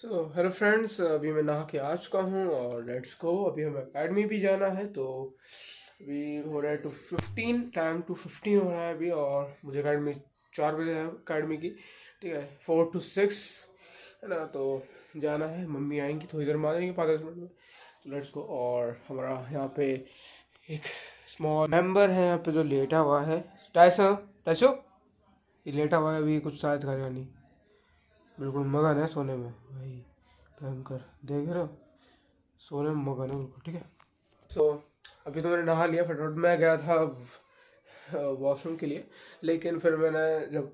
Hello friends, अभी मैं नहा के आ चुका हूँ और लेट्स गो। अभी हमें अकेडमी भी जाना है, तो अभी हो रहा है 2:15, टाइम 2:15 हो रहा है अभी। और मुझे अकेडमी 4 बजे है अकेडमी की, ठीक है। 4 to 6 है ना, तो जाना है। मम्मी आएंगी थोड़ी देर में, आ जाएंगी 5-10 मिनट में। तो लेट्स गो। और हमारा यहाँ पे एक स्मॉल मेंबर है यहाँ पे जो लेटा हुआ है। टैसो, टैसो, ये लेटा हुआ है अभी, कुछ शायद करेगा नहीं। बिल्कुल मगन है सोने में भाई, भयंकर। देख रहे हो, सोने में मगन है बिल्कुल, ठीक है। सो अभी तो मैंने नहा लिया फटाफट। मैं गया था वॉशरूम के लिए, लेकिन फिर मैंने जब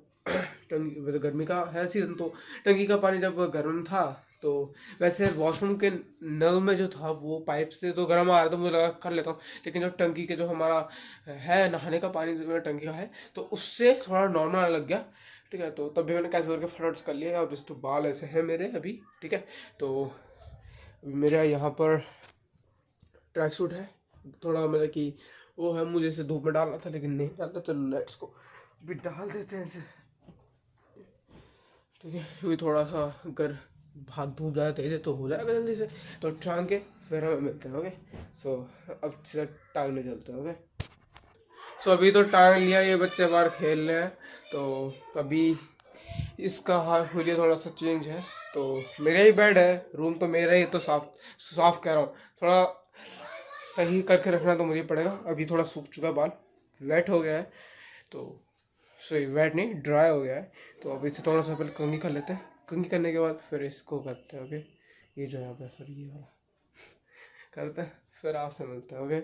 टंकी, वैसे गर्मी का है सीज़न, तो टंकी का पानी जब गर्म था, तो वैसे वॉशरूम के नल में जो था वो पाइप से तो गर्म आ रहा था, मुझे लगा कर लेता हूँ। लेकिन जो टंकी के जो हमारा है नहाने का पानी, जो टंकी का है, तो उससे थोड़ा नॉर्मल आने लग गया, ठीक है। तो तब भी मैंने कैसे करके फटाफट कर लिया। और जिस तो बाल ऐसे हैं मेरे अभी, ठीक है। तो मेरा यहाँ पर ट्रैक सूट है, थोड़ा मतलब कि वो है, मुझे इसे धूप में डालना था लेकिन नहीं डालना, तो लेट्स को भी डाल देते हैं इसे, ठीक है। क्योंकि थोड़ा सा अगर हाथ धूप जाए तेज से तो हो जाएगा जल्दी से। तो टांग के फिर हमें मिलते हैं, ओके। सो अब सीधा टांगने चलते हैं, ओके। सो अभी तो टांग लिया, ये बच्चे बाहर खेल रहे हैं। तो अभी इसका हाल हुलिया थोड़ा सा चेंज है। तो मेरा ही बेड है, रूम तो मेरा ही, तो साफ साफ कह रहा हूँ, थोड़ा सही करके रखना तो मुझे पड़ेगा। अभी थोड़ा सूख चुका है बाल, वेट हो गया है। तो सॉरी, वेट नहीं, ड्राई हो गया है। तो अभी से थोड़ा सा पहले कंघी कर लेते हैं। कंघी करने के बाद फिर इसको करते हैं, ओके। ये जो है, सॉरी, ये वाला करते हैं, फिर आपसे मिलते हैं, ओके।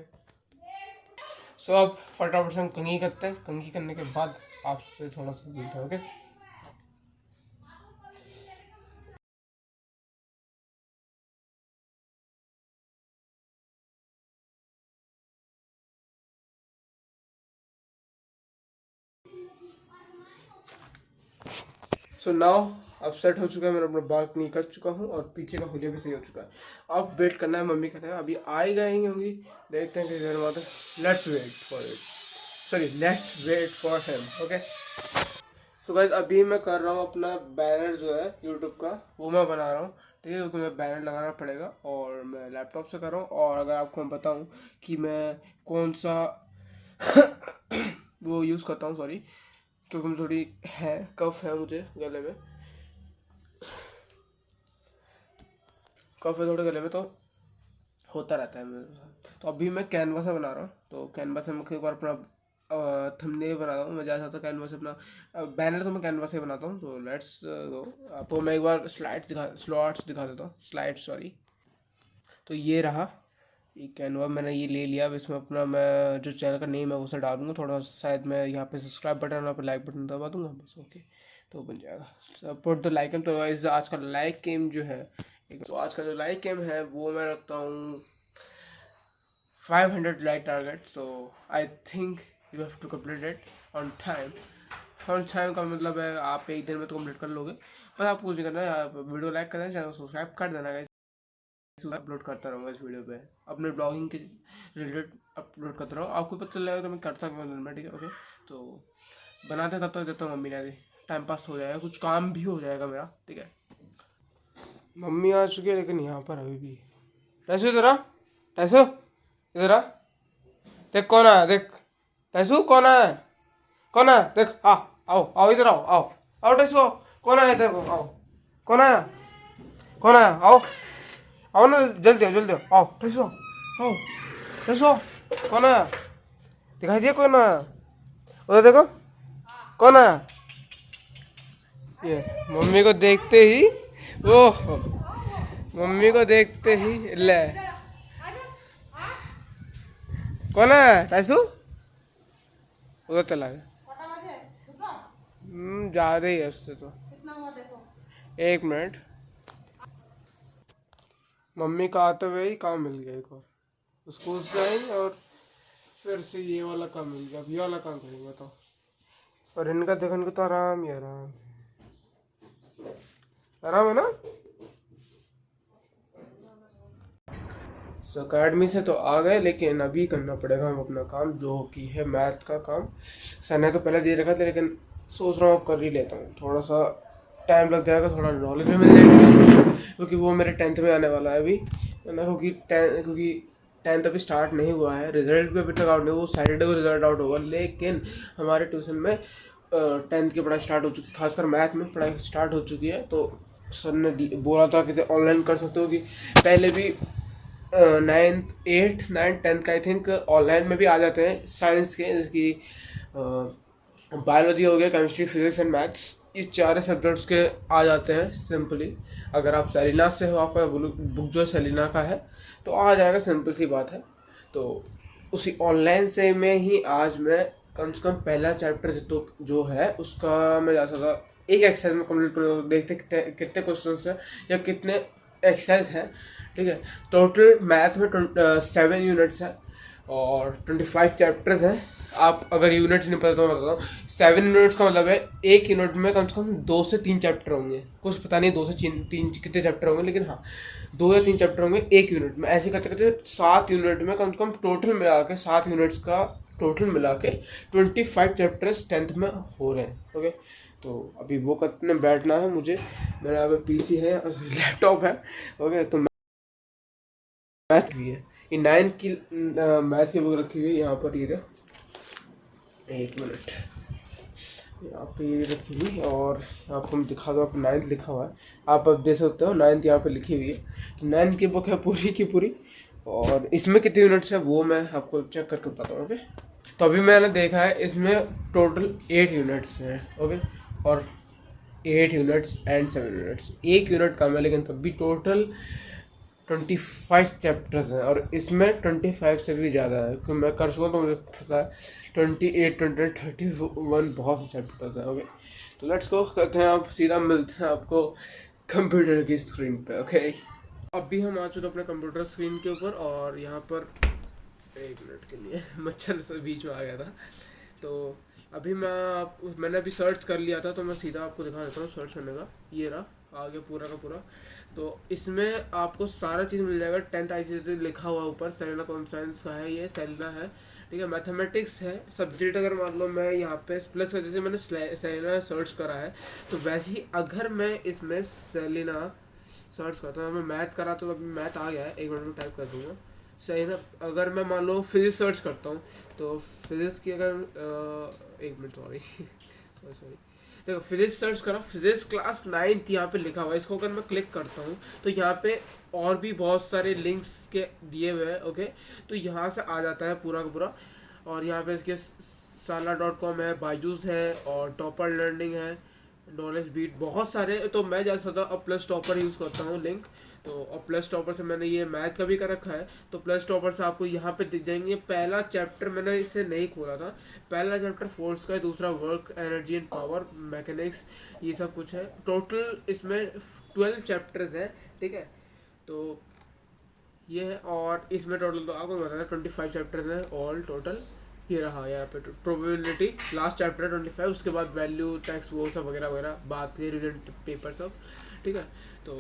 सो अब फटाफट से हम कंघी करते हैं। कंघी करने के बाद आपसे थोड़ा सा मिलते हैं, ओके। सो नाउ अब सेट हो चुका है, मैंने अपना बालकनी कर चुका हूँ और पीछे का हुलिया भी सही हो चुका है। अब वेट करना है, मम्मी कहते हैं अभी आ ही गई होंगी, देखते हैं किसी देर बाद। Let's wait for it, sorry, let's wait for him, okay. So guys, अभी मैं कर रहा हूँ अपना बैनर जो है यूट्यूब का, वो मैं बना रहा हूँ, ठीक है। क्योंकि मैं बैनर लगाना पड़ेगा और मैं लैपटॉप से कर रहा हूँ। और अगर आपको मैं बताऊँ कि मैं कौन सा वो यूज़ करता हूँ, सॉरी, क्योंकि मुझे थोड़ी है, कफ है मुझे गले में, कफ है थोड़े गले में, तो होता रहता है मेरे साथ। तो अभी मैं कैनवा से बना रहा हूँ। तो कैनवा से मैं एक बार अपना थंबनेल बना रहा हूँ। मैं ज़्यादा तो कैनवा से अपना बैनर तो मैं कैनवा से बनाता हूँ। तो लेट्स गो। आपको मैं एक बार स्लॉट्स दिखा देता हूँ, स्लाइड्स, सॉरी। तो ये रहा, ये कैनवा मैंने ये ले लिया। अब इसमें अपना मैं जो चैनल का नेम है वो से डाल दूँगा। थोड़ा शायद मैं यहाँ पे सब्सक्राइब बटन और लाइक बटन दबा दूँगा, बस, ओके। तो बन जाएगा, सपोर्ट द लाइक एम। तो आज का लाइक एम जो है, तो आज का जो लाइक एम है वो मैं रखता हूँ 500 like target. So I think you have to complete it on time. On time का मतलब है आप एक दिन में तो कंप्लीट कर लोगे। बस आपको कुछ नहीं करना है, आप वीडियो लाइक करना है, चैनल सब्सक्राइब कर देना है। अपलोड करता रहूँगा इस वीडियो पे, अपने ब्लॉगिंग के रिलेटेड अपलोड करता रहूँ। आपको पता चलेगा तो मैं करता हूँ दिन में, ठीक है, ओके। तो बनाते तब तक देता हूँ मम्मी ने, टाइम पास हो जाएगा, कुछ काम भी हो जाएगा मेरा, ठीक है। मम्मी आ चुकी है लेकिन यहाँ पर अभी भी टैसू इधर आ, टैसू इधर आ, देख कौन आया, देख टैसू कौन आया है, कौन आया, देख, आओ आओ इधर आओ, आओ आओ टैसू आओ, कौन आया, देखो आओ, कौन आया, कौन आया, आओ आओ ना, जल्दी आओ, जल्दी आओ, आओ टैसू आओ, आओ टैसू आओ, कौन आया, दिखाई दिया कौन आया, उधर देखो कौन आया। ये मम्मी को देखते ही, ओह, मम्मी को देखते ही ले, कौन आया टैसू, उधर चला गया। ज़्यादा ही है उससे तो। 1 मिनट, मम्मी का आते हुए ही काम मिल गया एक और, स्कूल से आई और फिर से ये वाला काम मिल गया। अब ये वाला काम करेंगे, बताओ। और इनका देखो, इनको तो आराम ही आराम, आराम है ना। सो अकेडमी से तो आ गए, लेकिन अभी करना पड़ेगा हम अपना काम, जो कि है मैथ का काम। सर ने तो पहले दे रखा था, लेकिन सोच रहा हूँ अब कर ही लेता हूँ थोड़ा सा। टाइम लग जाएगा, थोड़ा नॉलेज भी मिल जाएगी, क्योंकि वो मेरे 10th में आने वाला है अभी, है ना, क्योंकि 10th अभी स्टार्ट नहीं हुआ है, रिजल्ट भी अभी तक आउट नहीं हुआ, वो सैटरडे को रिजल्ट आउट होगा, लेकिन हमारे ट्यूशन में 10th की पढ़ाई स्टार्ट हो चुकी है, खासकर मैथ में पढ़ाई स्टार्ट हो चुकी है। तो सर ने बोला था कि ऑनलाइन कर सकते हो, कि पहले भी 9th 8th 9th 10th का आई थिंक ऑनलाइन में भी आ जाते हैं साइंस के, जैसे कि बायोलॉजी हो गया, केमिस्ट्री, फिजिक्स एंड मैथ्स, ये चार सब्जेक्ट्स के आ जाते हैं सिंपली। अगर आप सेलिना से हो, आपका बुक जो सेलिना का है, तो आ जाएगा, सिंपल सी बात है। तो उसी ऑनलाइन से में ही आज मैं कम से कम पहला चैप्टर जो है उसका मैं जा सकता, एक एक्सरसाइज में कंप्लीट करूँगा, देखते कितने क्वेश्चन हैं या कितने एक्सरसाइज हैं, ठीक है। टोटल मैथ में 7 यूनिट्स हैं और 25 चैप्टर्स हैं। आप अगर यूनिट्स नहीं पता तो मैं बताता हूँ, 7 यूनिट्स का मतलब है एक यूनिट में कम से कम 2 से 3 चैप्टर होंगे, कुछ पता नहीं 2 से 3 कितने चैप्टर होंगे, लेकिन हाँ 2 या 3 चैप्टर होंगे एक यूनिट में। ऐसे करते करते 7 यूनिट में कम से कम टोटल मिला के 7 यूनिट्स का टोटल मिला के 25 चैप्टर्स 10th में हो रहे हैं, ओके। तो अभी वो करने बैठना है मुझे, मेरा अभी PC है और लैपटॉप है, ओके। तो मैथ भी है, ये 9th की मैथ की बुक रखी हुई है यहाँ पर, ये एक मिनट, यहाँ पे ये रखी हुई, और आपको मैं दिखा दूँ, आपको 9th लिखा हुआ है, आप अब देख सकते हो 9th यहाँ पे लिखी हुई है। तो 9th की बुक है पूरी की पूरी, और इसमें कितने यूनिट्स हैं वो मैं आपको चेक करके बताऊँ, ओके। तो अभी मैंने देखा है इसमें टोटल 8 यूनिट्स हैं, ओके, और 8 यूनिट्स एंड 7 यूनिट्स, एक यूनिट कम है, लेकिन तब भी टोटल 25 चैप्टर्स हैं, और इसमें 25 से भी ज़्यादा है, क्योंकि मैं कर चुका तो मुझे पता है 28 29 31 बहुत से चैप्टर्स हैं, ओके। तो लेट्स गो करते हैं, आप सीधा मिलते हैं आपको कंप्यूटर की स्क्रीन पे, ओके। अभी हम आ चुके अपने कंप्यूटर स्क्रीन के ऊपर, और यहाँ पर एक मिनट के लिए मच्छर से बीच में आ गया था। तो अभी मैंने अभी सर्च कर लिया था, तो मैं सीधा आपको दिखा देता हूँ सर्च करने का, ये रहा आगे पूरा का पूरा। तो इसमें आपको सारा चीज़ मिल जाएगा, 10th ICSE लिखा हुआ ऊपर, सेलिना कॉम साइंस का है, ये सेलिना है, ठीक है। मैथमेटिक्स है सब्जेक्ट, अगर मान लो मैं यहाँ पे प्लस वजह से मैंने सेलिना सर्च करा है, तो वैसे ही अगर मैं इसमें सेलिना सर्च करता हूँ, मैं मैथ करा तो अभी मैथ आ गया है, एक मिनट में टाइप कर दूँगा सेलिना। अगर मैं मान लो फिजिक्स सर्च करता हूँ, तो फिजिक्स की अगर एक मिनट, सॉरी सॉरी, देखो फिजिक्स सर्च करा, फिजिक्स क्लास 9th यहाँ पे लिखा हुआ है, इसको अगर मैं क्लिक करता हूँ तो यहाँ पे और भी बहुत सारे लिंक्स के दिए हुए हैं, ओके। तो यहाँ से आ जाता है पूरा का पूरा, और यहाँ पे इसके साला.com है, बायजूस है, और टॉपर लर्निंग है, नॉलेज बीट, बहुत सारे। तो मैं जैसा था अब प्लस टॉपर यूज़ करता हूँ लिंक, तो अब प्लस टॉपर से मैंने ये मैथ का भी कर रखा है, तो प्लस टॉपर से आपको यहाँ पे दिख जाएंगे। पहला चैप्टर मैंने इसे नहीं खोला था, पहला चैप्टर फोर्स का है, दूसरा work, energy and power, mechanics, ये सब कुछ है। टोटल इसमें 12 चैप्टर्स हैं, ठीक है। तो ये है, और इसमें टोटल तो आपको बताया 25 चैप्टर्स हैं ऑल टोटल। ये रहा यहाँ पे प्रोबेबिलिटी, लास्ट चैप्टर 25, उसके बाद वैल्यू टैक्स वो सब वगैरह वगैरह बात की, रिजल्ट पेपर सब, ठीक है। तो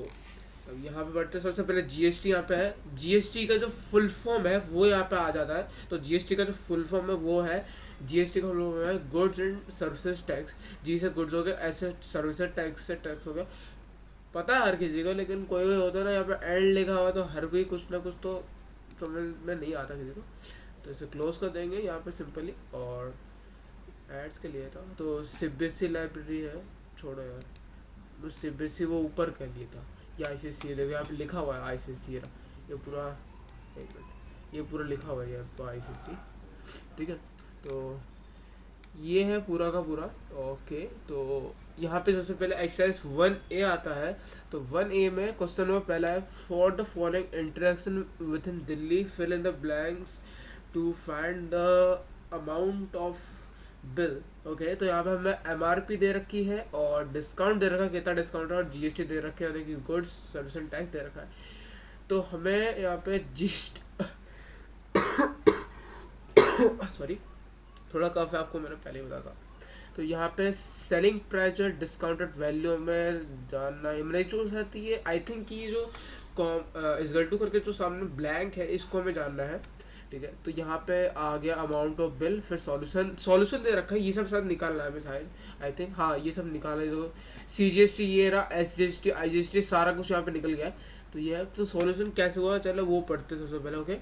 अब यहाँ पे बढ़ते, सबसे पहले GST यहाँ पे है, GST का जो फुल फॉर्म है वो यहाँ पे आ जाता है। तो GST का जो फुल फॉर्म है वो है, GST का फुल फॉर्म है गुड्स एंड सर्विसेज टैक्स। जी से गुड्स हो गया, ऐसे सर्विसेज टैक्स से टैक्स हो गया, पता है हर किसी को, लेकिन कोई कोई होता है ना यहाँ पे एंड लिखा हुआ, तो हर कोई कुछ ना कुछ तो समझ में नहीं आता किसी को। तो इसे क्लोज कर देंगे यहाँ पे सिंपली, और एड्स के लिए था तो CBSE लाइब्रेरी है, छोड़ो यार, वो CBSE वो ऊपर कर लिया था, ये ICSE देखो यहाँ पे लिखा हुआ है ICSE, ये पूरा, एक मिनट, ये पूरा लिखा हुआ है यार तो ICSE, ठीक है। तो ये है पूरा का पूरा, ओके। तो यहाँ पे सबसे पहले एक्सरसाइज 1A आता है। तो 1A में क्वेश्चन नंबर पहला है, for the following interaction with in Delhi fill in the blanks to find the amount of bill, okay. तो यहाँ पे हमें MRP दे रखी है, और डिस्काउंट दे रखा है, कितना डिस्काउंट है, और GST दे रखे है, यानी कि गुड्स सर्विस एंड टैक्स दे रखा है। तो हमें यहाँ पे GST सॉरी, थोड़ा कफ है, आपको मैंने पहले ही बताया था। तो यहाँ पे सेलिंग प्राइस जो है डिस्काउंटेड वैल्यू में जानना है, मेरी जो रहती है आई थिंक ये जो इस गल्टू करके जो सामने ब्लैंक है, इसको हमें जानना है, ठीक है। तो यहाँ पे आ गया अमाउंट ऑफ बिल, फिर सॉल्यूशन दे रखा है, ये सब शायद निकालना है हमें शायद, आई थिंक, हाँ ये सब निकालना है। तो CGST ये रहा, SGST IGST सारा कुछ यहाँ पे निकल गया है। तो ये है, तो सॉल्यूशन कैसे हुआ चलो वो पढ़ते हैं सबसे पहले। ओके,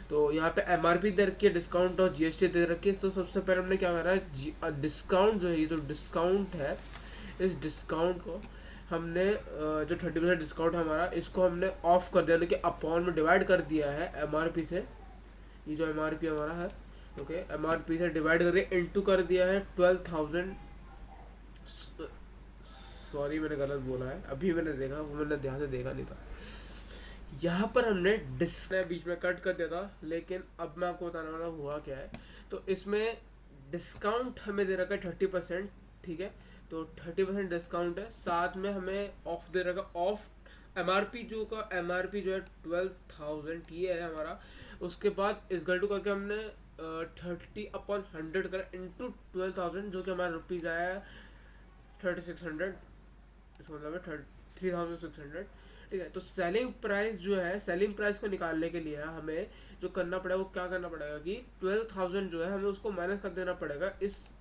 तो यहाँ पे MRP दे रखी है, डिस्काउंट और GST दे रखी है। तो सबसे पहले हमने क्या करा है, डिस्काउंट जो है, ये जो डिस्काउंट है, इस डिस्काउंट को हमने जो 30% डिस्काउंट है हमारा, इसको हमने ऑफ कर दिया, यानी कि अपॉन में डिवाइड कर दिया है MRP से। ये जो MRP हमारा है, ओके, MRP से डिवाइड करके इनटू कर दिया है 12,000। सॉरी मैंने गलत बोला है, अभी मैंने देखा, वो मैंने ध्यान से देखा नहीं था। यहाँ पर हमने बीच में कट कर दिया था, लेकिन अब मैं आपको बताने वाला हुआ क्या है। तो इसमें डिस्काउंट हमें दे रखा है 30%, ठीक है। तो 30% डिस्काउंट है, साथ में हमें ऑफ दे रखा, ऑफ MRP जो है 12,000 ये है हमारा। उसके बाद इस गल्टू करके हमने 30/100 करा इंटू 12,000, जो कि हमारा रुपीज़ आया 3600, इसका मतलब है 3,600, ठीक है। तो सेलिंग प्राइस जो है, सेलिंग प्राइस को निकालने के लिए हमें जो करना पड़ेगा वो क्या करना पड़ेगा कि 12,000 जो है हमें उसको माइनस कर देना पड़ेगा इस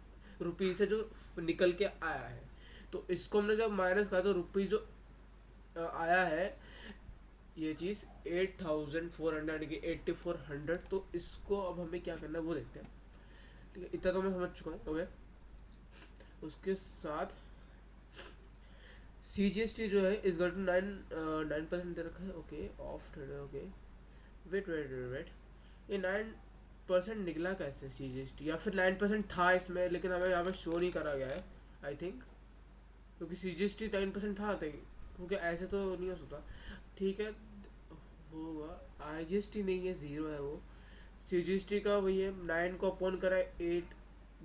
रुपीज़ से जो निकल के आया है। तो इसको हमने जब माइनस करा तो रुपीज़ जो आया है ये चीज़ 8,400 यानी कि 8,400। तो इसको अब हमें क्या करना है वो देखते हैं, ठीक है। इतना तो मैं समझ चुका हूँ, ओके। उसके साथ CGST जो है इस गट 9% दे रखा है, ओके, ऑफ, ओके, वेट, ये 9% निकला कैसे CGST, या फिर 9% था इसमें लेकिन हमें यहाँ पे शो नहीं करा गया है, आई थिंक, क्योंकि CGST 9% था, क्योंकि ऐसे तो नहीं हो सकता, ठीक है। होगा IGST नहीं है, 0 है वो। CGST का वही है, 9 को अपॉन करा है 8,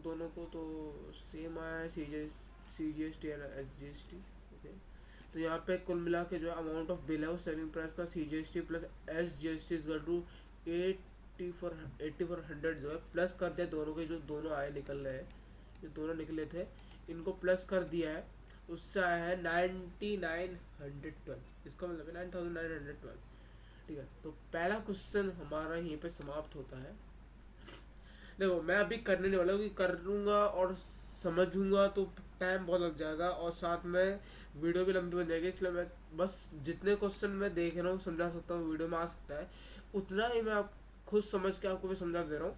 दोनों को तो सेम आया है CGST और SGST, ओके। तो यहाँ पे कुल मिला के जो अमाउंट ऑफ बिल है वो सेलिंग प्राइस का CGST plus SGST is equal to 8400 जो है प्लस कर दिया, दोनों के जो दोनों आए निकल रहे हैं, जो दोनों निकले थे इनको प्लस कर दिया है, उससे आया है 9912, इसका मतलब है 9912, ठीक है। तो पहला क्वेश्चन हमारा यहीं पे समाप्त होता है। देखो मैं अभी करने नहीं वाला, क्योंकि करूँगा और समझूंगा तो टाइम बहुत लग जाएगा और साथ में वीडियो भी लंबी बन जाएगी, इसलिए मैं बस जितने क्वेश्चन मैं देख रहा हूँ समझा सकता हूँ, वीडियो में आ सकता है उतना ही मैं आप खुद समझ के आपको भी समझा दे रहा हूँ।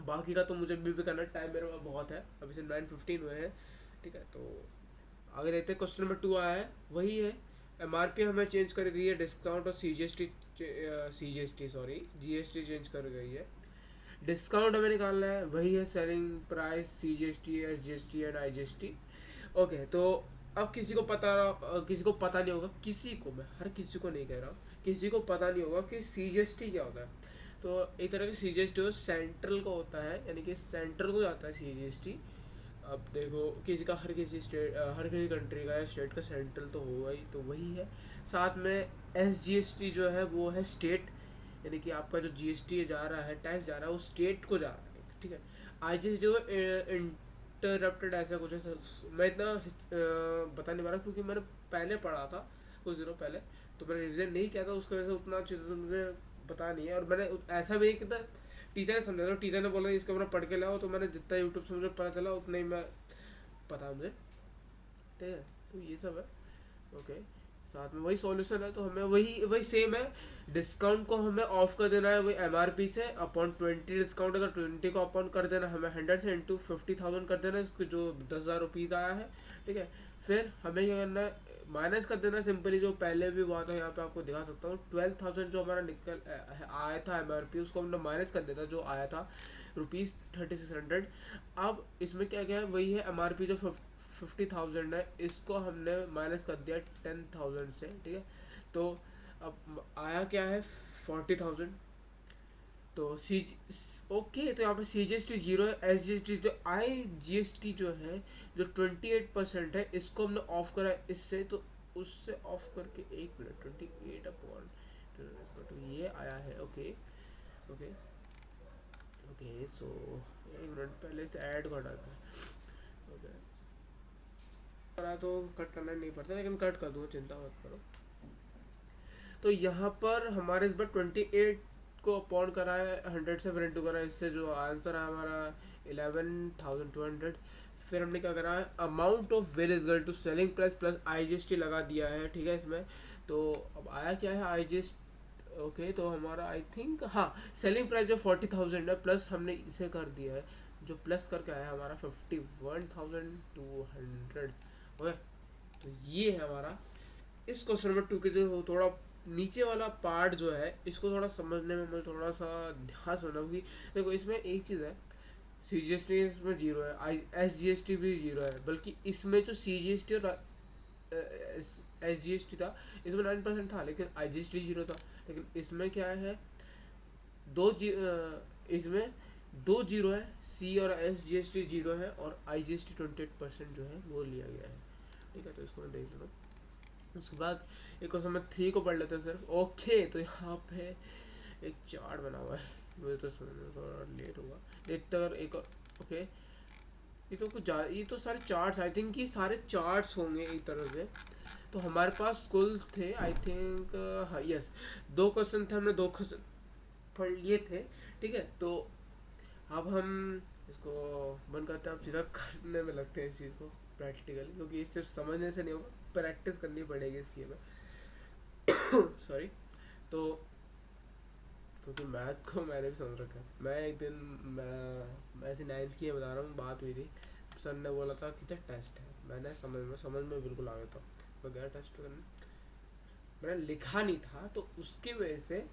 बाकी का तो मुझे भी करना, टाइम मेरे पास बहुत है, अभी से 9:15 हुए हैं, ठीक है। तो आगे देखते हैं, क्वेश्चन नंबर 2 आया है, वही है MRP हमें चेंज कर गई है, डिस्काउंट और GST चेंज कर गई है। डिस्काउंट हमें निकालना है, वही है selling price, CGST, SGST and IGST, okay. तो अब किसी को पता नहीं होगा, किसी को, मैं हर किसी को नहीं कह रहा हूँ, किसी को पता नहीं होगा कि CGST क्या होता है। तो एक तरह की CGST सेंट्रल का होता है, यानी कि सेंट्रल को जाता है CGST। अब देखो किसी का, हर किसी स्टेट, हर किसी कंट्री का या स्टेट का सेंट्रल तो होगा ही, तो वही है। साथ में SGST जो है वो है स्टेट, यानी कि आपका जो GST जा रहा है, टैक्स जा रहा है, वो स्टेट को जा रहा है, ठीक है। IGST जो इंटरप्टेड ऐसा कुछ है, मैं इतना बता नहीं पा रहा क्योंकि मैंने पहले पढ़ा था कुछ दिनों पहले, तो मैंने रिविजन नहीं किया था, उसकी वजह से उतना अच्छे से मुझे पता नहीं है। और मैंने ऐसा भी नहीं कि टीचर ने समझा था, टीचर ने बोला इसको अपना पढ़ के लाओ, तो मैंने जितना यूट्यूब से मुझे पता चला उतना ही मैं पता मुझे, ठीक है। तो ये सब है, ओके। साथ में वही सॉल्यूशन है, तो हमें वही सेम है, डिस्काउंट को हमें ऑफ कर देना है वही MRP से, अपॉन 20 डिस्काउंट है तो 20 को अपॉन कर देना, हमें 100 से इंटू 50,000 कर देना, इसको जो 10,000 रुपीज़ आया है, ठीक है। फिर हमें क्या करना है, माइनस कर देना सिंपली, जो पहले भी हुआ था, यहाँ पे आपको दिखा सकता हूँ, 12,000 जो हमारा निकल आया था MRP, उसको हमने माइनस कर देता जो आया था ₹3600। अब इसमें क्या क्या है, वही है MRP जो 50,000 है, इसको हमने माइनस कर दिया 10,000 से, ठीक है। तो अब आया क्या है 40,000। तो ओके, तो यहाँ पे CGST 0 है, SGST जो IGST जो है जो 28% है, इसको हमने ऑफ करा है इससे, तो उससे ऑफ करके 1 मिनट 28/, तो ये आया है, ओके ओके ओके। सो 1 मिनट पहले से ऐड को हटाता है, ओके। करा तो कट करना नहीं पड़ता, लेकिन कट कर दूँ, चिंता मत करो। तो यहाँ पर हमारे इस बार 28 को अपॉन करा है 100 से, फिर इंटू करा है, इससे जो आंसर है हमारा 11,200। फिर हमने क्या करा है, amount of bill is equal to selling price plus IGST लगा दिया है, ठीक है इसमें। तो अब आया क्या है IGST, ओके। तो हमारा आई थिंक हाँ, सेलिंग प्राइस जो 40,000 है, प्लस हमने इसे कर दिया है, जो प्लस करके आया हमारा 51,200, ओके। तो ये है हमारा इस क्वेश्चन नंबर 2 के जो थोड़ा नीचे वाला पार्ट जो है, इसको थोड़ा समझने में मुझे थोड़ा सा ध्यान से होना, क्योंकि देखो इसमें एक चीज़ है, CGST इसमें जीरो है, SGST भी जीरो है, बल्कि इसमें जो CGST और SGST था, इसमें 9% था, लेकिन IGST जीरो था। लेकिन इसमें क्या है, इसमें 2 जीरो है, C और SGST जीरो है, और IGST 28% जो है वो लिया गया है, ठीक है। तो इसको मैं देख लेता हूँ। उसके बाद एक क्वेश्चन नंबर 3 को पढ़ लेते हैं सर, ओके। तो यहाँ पे एक चार्ट बना हुआ है, मुझे तो समझने में थोड़ा लेट हुआ, लेटर एक, ओके। ये तो ये तो सारे चार्ट्स, आई थिंक ये सारे चार्ट्स होंगे एक तरह से। तो हमारे पास कुल थे आई थिंक, हाँ यस, 2 क्वेश्चन थे, हमने 2 क्वेश्चन पढ़ लिए थे, ठीक है। तो अब हम इसको बंद करते हैं, अब सीधा करने में लगते हैं इस चीज़ को प्रैक्टिकली, क्योंकि सिर्फ समझने से नहीं होगा, प्रैक्टिस करनी पड़ेगी इसकी हमें। सॉरी। तो क्योंकि मैथ को मैंने भी समझ रखा है, मैं एक दिन मैं ऐसी 9th की बता रहा हूँ, बात हुई थी, सर ने बोला था कि टेस्ट है, मैंने समझ में बिल्कुल आ गया था, मैं गया टेस्ट करने, मैंने लिखा नहीं था, तो उसकी वजह से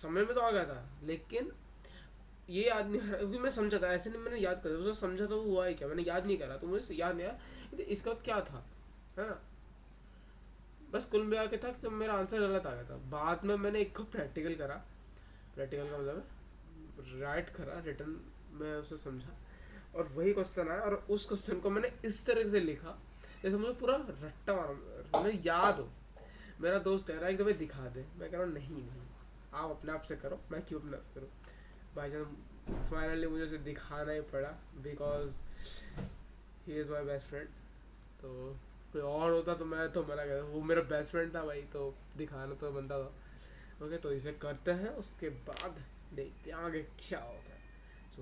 समझ में तो आ गया था, लेकिन ये याद नहीं आ रहा, क्योंकि मैं समझा था, ऐसे नहीं मैंने याद कर उसे समझा था, वो हुआ है क्या मैंने याद नहीं करा, तो मुझे याद नहीं आया तो इसका क्या था, है ना। बस कुल मिला के था कि तो मेरा आंसर गलत आ गया था। बाद में मैंने एक को प्रैक्टिकल करा, प्रैक्टिकल का मतलब राइट करा, रिटर्न में उसे समझा, और वही क्वेश्चन आया, और उस क्वेश्चन को मैंने इस तरह से लिखा जैसे मुझे पूरा रट्टा मारा, मुझे याद हो। मेरा दोस्त कह रहा है कि भाई दिखा दे, मैं कह रहा हूँ नहीं भाई, आप अपने आप से करो, मैं क्यों अपने आप करूँ। भाई साहब फाइनली मुझे उसे दिखाना ही पड़ा, because he is my best friend. तो कोई और होता तो मैं तो मना कर, वो मेरा बेस्ट फ्रेंड था भाई, तो दिखाना तो बनता था। ओके, तो इसे करते हैं, उसके बाद देखते हैं आगे क्या होता है। सो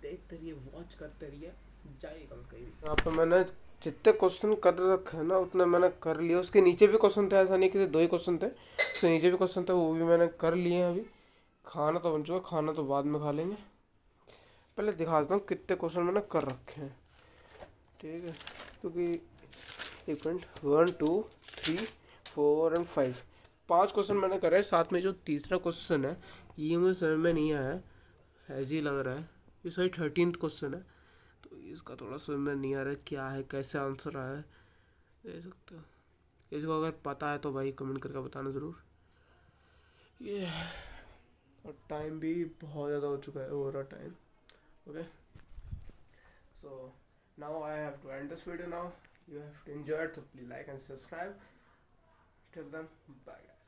देखते रहिए, वॉच करते रहिए, जाइएगा कहीं भी। यहाँ पर मैंने जितने क्वेश्चन कर रखे हैं ना, उतने मैंने कर लिए। उसके नीचे भी क्वेश्चन थे, ऐसा नहीं कि 2 ही क्वेश्चन थे, उसके नीचे भी क्वेश्चन थे, वो भी मैंने कर लिए हैं। अभी खाना तो बन चुका, खाना तो बाद में खा लेंगे, पहले दिखा देता हूँ कितने क्वेश्चन मैंने कर रखे हैं, ठीक है। क्योंकि 1 2 3 4 एंड 5, 5 क्वेश्चन मैंने करे, साथ में जो तीसरा क्वेश्चन है ये मुझे समझ में नहीं आया है, ऐसे ही लग रहा है, ये सॉरी 13th क्वेश्चन है, तो इसका थोड़ा समझ में नहीं आ रहा है क्या है, कैसे आंसर आया है, दे सकते हो। इसको अगर पता है तो भाई कमेंट करके बताना ज़रूर। ये और टाइम भी बहुत ज़्यादा हो चुका है, over time, okay. So now I have to end this video now. You have to enjoy it, so please like and subscribe. Till then, bye guys.